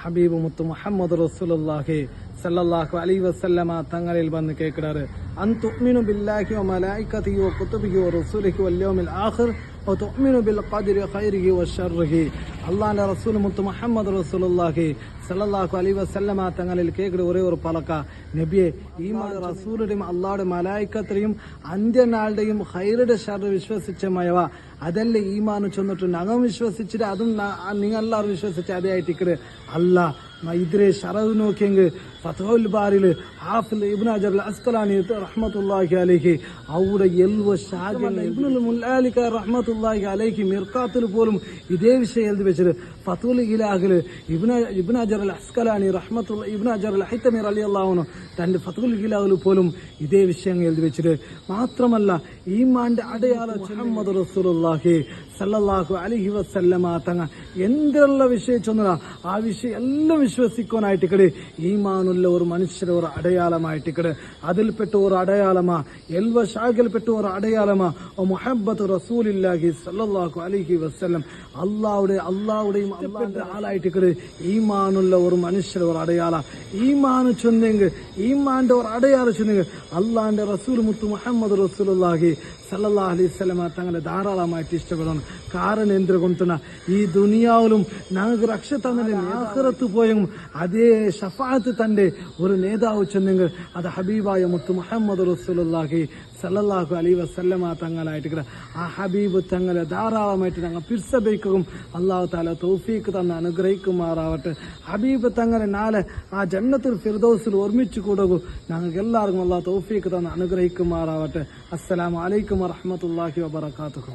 ഹബീബ് മുത്ത് മുഹമ്മദ് റസൂലുള്ളാഹി സല്ലല്ലാഹു അലൈഹി വസല്ലമ തങ്ങളിൽ വന്ന് കേൾക്കാറ് അൻതുഅ്മിനു ബില്ലാഹി വ മലായികതിഹി വ കുതുബിഹി വ റസൂലിഹി വൽ യൗമിൽ ആഖിർ വ തുഅ്മിനു ബിൽ ഖദ്രി ഖൈരിഹി വ ശർരിഹി. അല്ലാഹുവിന്റെ റസൂൽ മുത്ത് മുഹമ്മദ് റസൂലുള്ളാഹി സല്ലല്ലാഹു അലൈഹി വസല്ലമ തങ്ങളിൽ കേൾക്കുന്ന ഒരേ ഒരു പലക നബിയെ ഈമാൻ റസൂലുടെയും അല്ലാഹുടെ മലായികത്തിനെയും അന്ത്യനാളുടെയും ഖൈറുടെ ശർറ് വിശ്വസിച്ചമയവ അതല്ലേ ഈമാൻ ചെന്നിട്ട് ഞങ്ങൾ വിശ്വസിച്ചിട്ട് അതും നിങ്ങൾ എല്ലാവരും വിശ്വസിച്ച് അതേ ആയിട്ടിക്കറ് അല്ല ഇതിരെ ഷറവ് നോക്കിയെങ്കിൽ ഫത്ഹുൽ ബാരിൽ ഹാഫിദ് ഇബ്നു ഹജർ അൽ അസ്ഖലാനി റഹ്മത്തുള്ളാഹി അലൈഹി അവിടെ എൽവ ഷാഗിൽ ഇബ്നുൽ മുല്ലാലിക റഹ്മത്തുള്ളാഹി അലൈഹി മിർഖാത്തിൽ പോലും ഇതേ വിഷയം എഴുതി വെച്ചത് ഫത്ഹുൽ ഇലാഹിൽ ഇബ്നു ഹജർ അൽ അസ്ഖലാനി റഹ്മത്തുള്ളാഹി ഇബ്നു ഹജർ അൽ ഹൈതമി റളിയല്ലാഹു അൻഹു തന്റെ ഫത്ഹുൽ ഇലാഹിൽ പോലും ഇതേ വിഷയം എഴുതി വെച്ചത്. മാത്രമല്ല ഈമാന്റെ അടയാളം മുഹമ്മദ് റസൂലുള്ളാഹി സല്ലല്ലാഹു അലൈഹി വസല്ലമ തങ്ങൾ എന്തെല്ലാം വിഷയം ചൊന്നതാ ആ വിഷയം എല്ലാം വിശ്വസിക്കാനായിട്ടിക്കട് ഈമാനുള്ള ഒരു മനുഷ്യരെ ഒരു അടയാളമായിട്ടിക്കട് അതിൽപ്പെട്ട ഒരു അടയാളമാ എൽവ ഷാഗിൽപ്പെട്ട ഒരു അടയാളമാ മുഹബ്ബത്ത് റസൂലില്ലാഹി സല്ലല്ലാഹു അലൈഹി വസല്ലം അള്ളാഹുടെയും അള്ളാഹുടെ ആളായിട്ടിക്കട് ഈമാനുള്ള ഒരു മനുഷ്യരെ ഒരു അടയാള ഈമാൻ ചൊന്നെങ്കിൽ ഈമാന്റെ ഒരു അടയാളം ചൊന്നെങ്കിൽ അള്ളാഹിന്റെ റസൂൽ മുത്ത് മുഹമ്മദ് റസൂലുള്ളാഹി സല്ലല്ലാഹു അലൈഹി വസല്ലമ തങ്ങളെ ധാരാളമായിട്ട് ഇഷ്ടപ്പെടണം. കാരണം എന്തുകൊണ്ടുന്ന ഈ ദുനിയാവിലും ഞങ്ങൾക്ക് രക്ഷ തന്നെ ആഖിറത്ത് പോയും അതേ ഷഫാഅത്ത് തന്റെ ഒരു നേതാവ് ചെന്നെങ്കിൽ അത് ഹബീബായ മുത്ത് മുഹമ്മദ് റസൂലുള്ളാഹി സല്ലല്ലാഹു അലൈഹി വസല്ലമ തങ്ങളായിട്ട് ആ ഹബീബ് തങ്ങളെ ധാരാളമായിട്ട് ഞങ്ങൾ പിർസബൈക്കും അല്ലാഹു തആല തൗഫീഖ് തന്നെ അനുഗ്രഹിക്കുമാറാവട്ടെ. ഹബീബ് തങ്ങളെ നാളെ ആ ജന്നത്തുൽ ഫിർദൗസിൽ ഒരുമിച്ച് കൂടുകയും ഞങ്ങൾക്ക് എല്ലാവർക്കും അല്ലാഹു തൗഫീഖ് തന്നെ അനുഗ്രഹിക്കുമാറാവട്ടെ. അസ്സലാമു അലൈക്കും വറഹ്മത്തുള്ളാഹി വബറകാതുഹു.